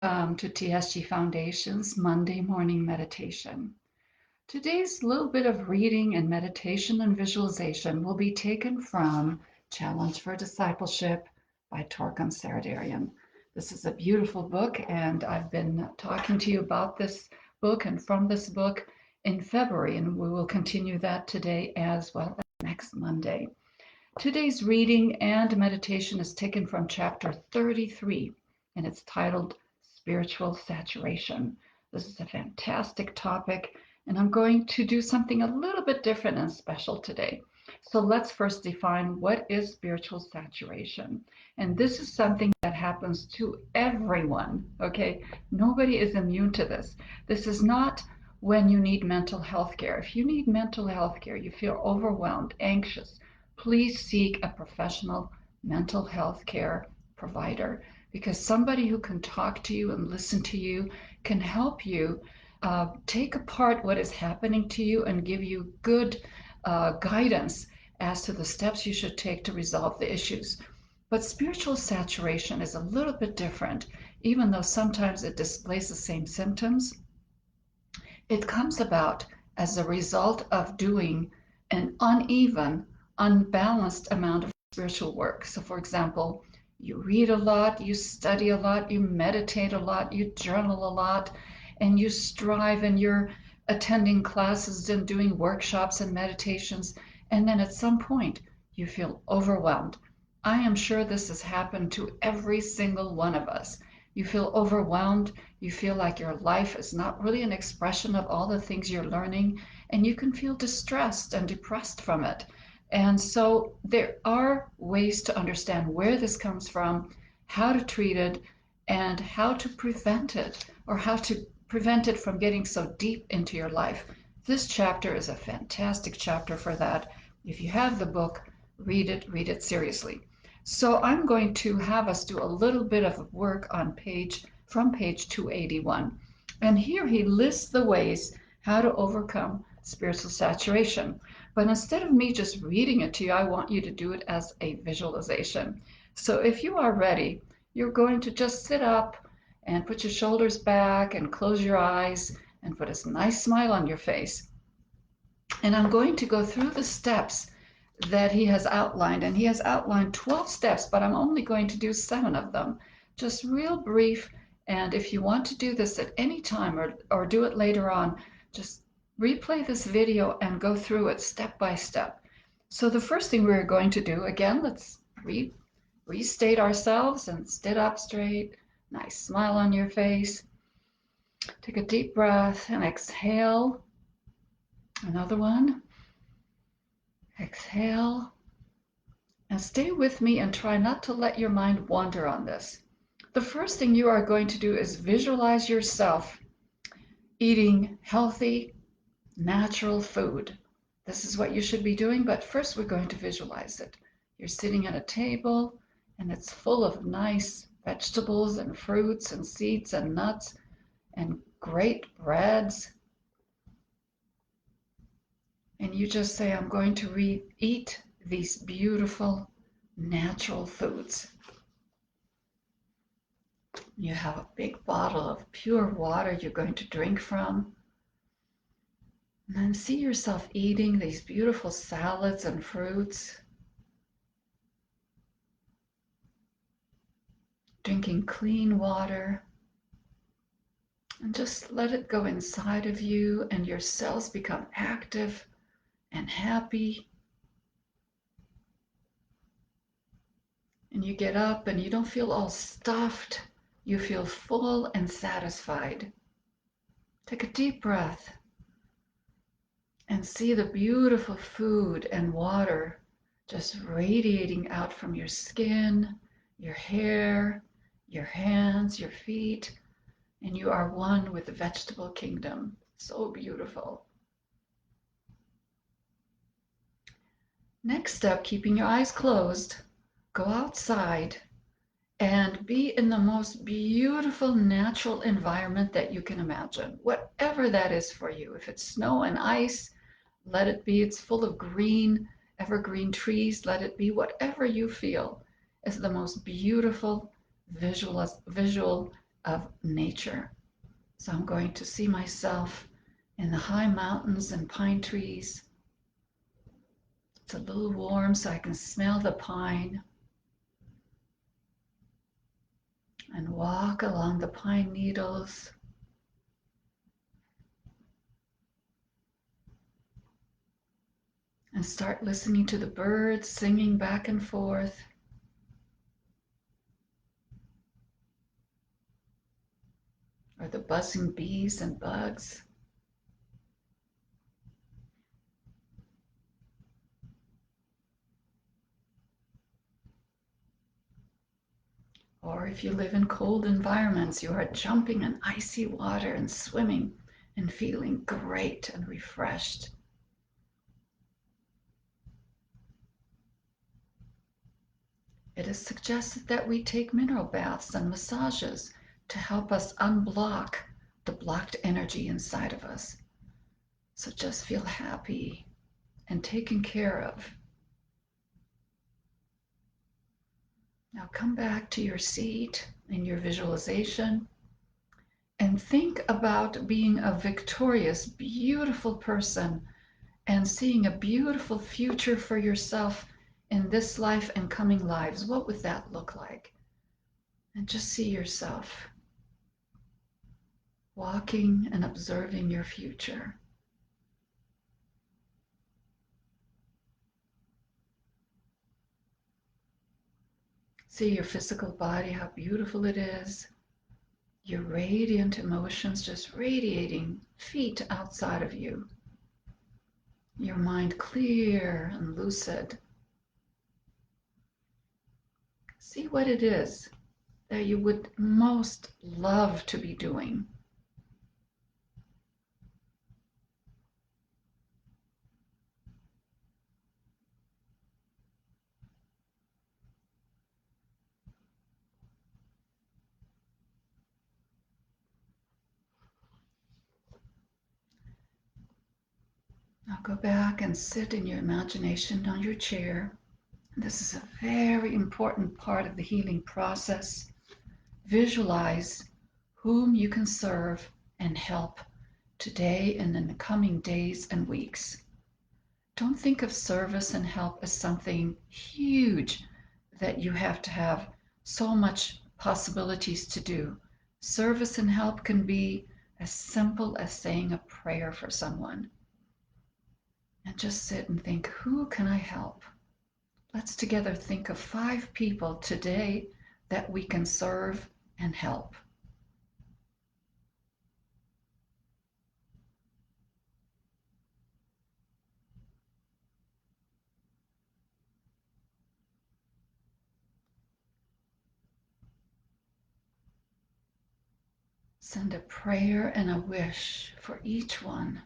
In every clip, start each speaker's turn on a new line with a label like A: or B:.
A: To TSG Foundation's Monday morning meditation. Today's little bit of reading and meditation and visualization will be taken from Challenge for Discipleship by Torkom Saraydarian. This is a beautiful book, and I've been talking to you about this book and from this book in February, and we will continue that today as well as next Monday. Today's reading and meditation is taken from chapter 33, and it's titled Spiritual Saturation. This is a fantastic topic, and I'm going to do something a little bit different and special today. So let's first define what is spiritual saturation. And this is something that happens to everyone, okay? Nobody is immune to this. This is not when you need mental health care. If you need mental health care, you feel overwhelmed, anxious, please seek a professional mental health care provider, because somebody who can talk to you and listen to you can help you take apart what is happening to you and give you good guidance as to the steps you should take to resolve the issues. But spiritual saturation is a little bit different. Even though sometimes it displays the same symptoms, it comes about as a result of doing an uneven, unbalanced amount of spiritual work. So, for example, you read a lot, you study a lot, you meditate a lot, you journal a lot, and you strive and you're attending classes and doing workshops and meditations. And then at some point, you feel overwhelmed. I am sure this has happened to every single one of us. You feel overwhelmed. You feel like your life is not really an expression of all the things you're learning, and you can feel distressed and depressed from it. And so there are ways to understand where this comes from, how to treat it, and how to prevent it, or how to prevent it from getting so deep into your life. This chapter is a fantastic chapter for that. If you have the book, read it seriously. So I'm going to have us do a little bit of work on page 281. And here he lists the ways how to overcome spiritual saturation. But instead of me just reading it to you, I want you to do it as a visualization. So if you are ready, you're going to just sit up and put your shoulders back and close your eyes and put a nice smile on your face. And I'm going to go through the steps that he has outlined. And he has outlined 12 steps, but I'm only going to do 7 of them. Just real brief. And if you want to do this at any time or do it later on, just replay this video and go through it step by step. So the first thing we're going to do, again, let's restate ourselves and sit up straight. Nice smile on your face. Take a deep breath and exhale. Another one. Exhale. And stay with me and try not to let your mind wander on this. The first thing you are going to do is visualize yourself eating healthy, natural food. This is what you should be doing, but first we're going to visualize it. You're sitting at a table and it's full of nice vegetables and fruits and seeds and nuts and great breads. And you just say, I'm going to eat these beautiful natural foods. You have a big bottle of pure water you're going to drink from. And then see yourself eating these beautiful salads and fruits, drinking clean water, and just let it go inside of you and your cells become active and happy. And you get up and you don't feel all stuffed. You feel full and satisfied. Take a deep breath and see the beautiful food and water just radiating out from your skin, your hair, your hands, your feet, and you are one with the vegetable kingdom. So beautiful. Next step, keeping your eyes closed, go outside and be in the most beautiful natural environment that you can imagine, whatever that is for you. If it's snow and ice, let it be. It's full of green, evergreen trees. Let it be. Whatever you feel is the most beautiful visual of nature. So I'm going to see myself in the high mountains and pine trees. It's a little warm so I can smell the pine and walk along the pine needles. And start listening to the birds singing back and forth. Or the buzzing bees and bugs. Or if you live in cold environments, you are jumping in icy water and swimming and feeling great and refreshed. It is suggested that we take mineral baths and massages to help us unblock the blocked energy inside of us. So just feel happy and taken care of. Now come back to your seat in your visualization and think about being a victorious, beautiful person and seeing a beautiful future for yourself in this life and coming lives. What would that look like? And just see yourself walking and observing your future. See your physical body, how beautiful it is. Your radiant emotions just radiating feet outside of you. Your mind clear and lucid. See what it is that you would most love to be doing. Now go back and sit in your imagination on your chair. This is a very important part of the healing process. Visualize whom you can serve and help today and in the coming days and weeks. Don't think of service and help as something huge that you have to have so much possibilities to do. Service and help can be as simple as saying a prayer for someone. And just sit and think, who can I help? Let's together think of 5 people today that we can serve and help. Send a prayer and a wish for each one.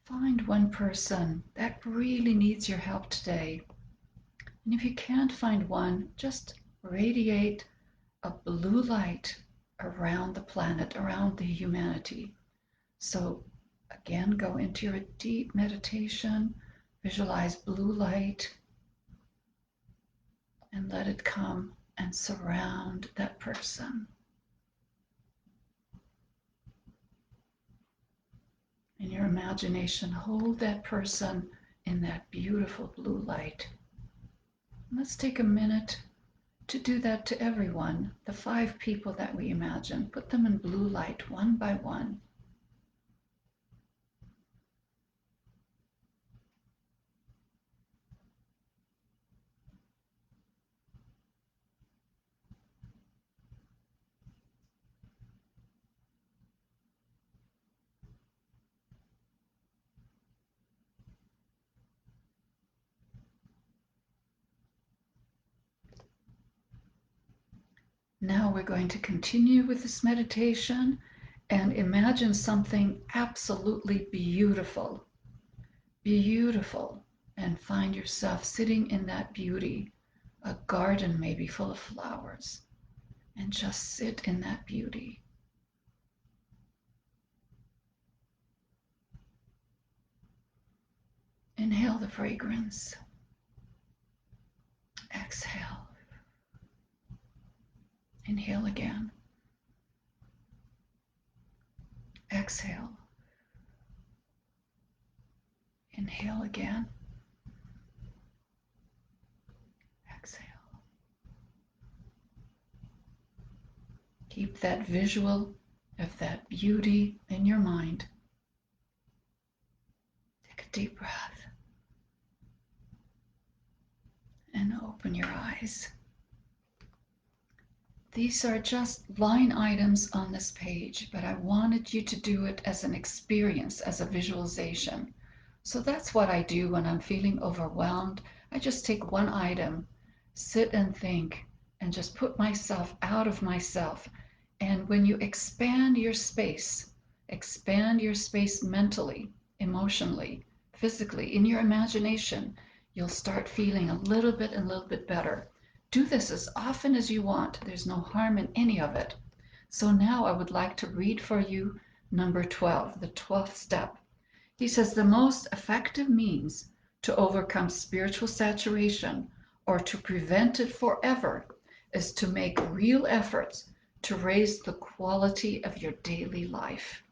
A: Find one person that really needs your help today. And if you can't find one, just radiate a blue light around the planet, around the humanity. So again, go into your deep meditation, visualize blue light, and let it come and surround that person. In your imagination, hold that person in that beautiful blue light. Let's take a minute to do that to everyone, the 5 people that we imagine. Put them in blue light one by one. Now we're going to continue with this meditation and imagine something absolutely beautiful, beautiful, and find yourself sitting in that beauty, a garden maybe full of flowers, and just sit in that beauty. Inhale the fragrance. Exhale. Inhale again. Exhale. Inhale again. Exhale. Keep that visual of that beauty in your mind. Take a deep breath and open your eyes. These are just line items on this page, but I wanted you to do it as an experience, as a visualization. So that's what I do when I'm feeling overwhelmed. I just take one item, sit and think, and just put myself out of myself. And when you expand your space mentally, emotionally, physically, in your imagination, you'll start feeling a little bit better. Do this as often as you want. There's no harm in any of it. So now I would like to read for you number 12, the 12th step. He says the most effective means to overcome spiritual saturation or to prevent it forever is to make real efforts to raise the quality of your daily life.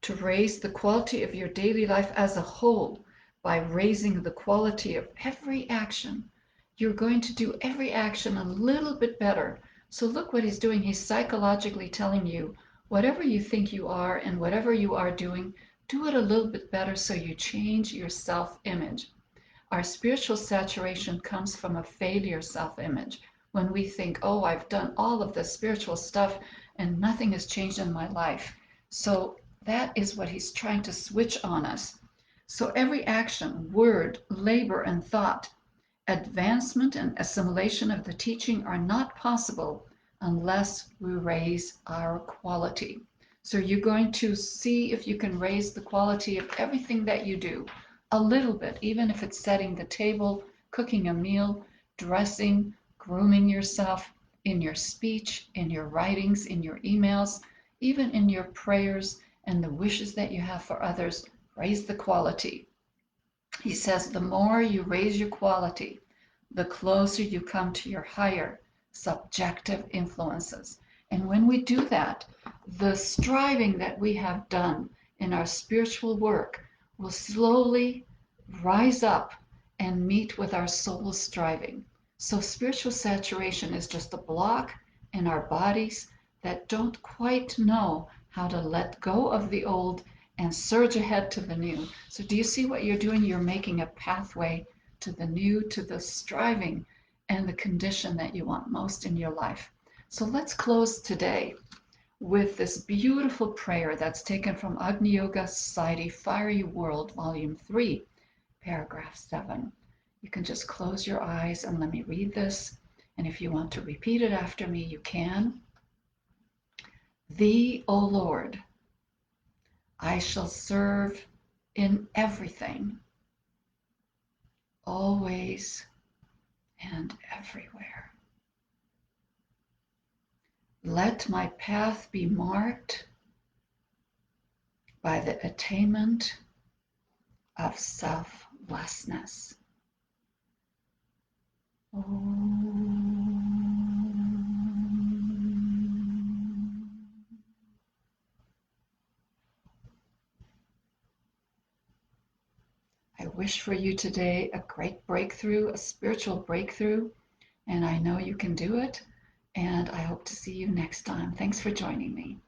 A: To raise the quality of your daily life as a whole by raising the quality of every action. You're going to do every action a little bit better. So look what he's doing. He's psychologically telling you whatever you think you are and whatever you are doing, do it a little bit better so you change your self-image. Our spiritual saturation comes from a failure self-image. When we think, oh, I've done all of this spiritual stuff and nothing has changed in my life. So that is what he's trying to switch on us. So every action, word, labor, and thought, advancement and assimilation of the teaching are not possible unless we raise our quality. So you're going to see if you can raise the quality of everything that you do a little bit, even if it's setting the table, cooking a meal, dressing, grooming yourself, in your speech, in your writings, in your emails, even in your prayers and the wishes that you have for others. Raise the quality. He says the more you raise your quality, the closer you come to your higher subjective influences. And when we do that, the striving that we have done in our spiritual work will slowly rise up and meet with our soul's striving. So spiritual saturation is just a block in our bodies that don't quite know how to let go of the old and surge ahead to the new. So do you see what you're doing? You're making a pathway to the new, to the striving and the condition that you want most in your life. So let's close today with this beautiful prayer that's taken from Agni Yoga Society, Fiery World, Volume 3, Paragraph 7. You can just close your eyes and let me read this. And if you want to repeat it after me, you can. Thee, O Lord, I shall serve in everything, always and everywhere. Let my path be marked by the attainment of selflessness. I wish for you today a great breakthrough, a spiritual breakthrough, and I know you can do it. And I hope to see you next time. Thanks for joining me.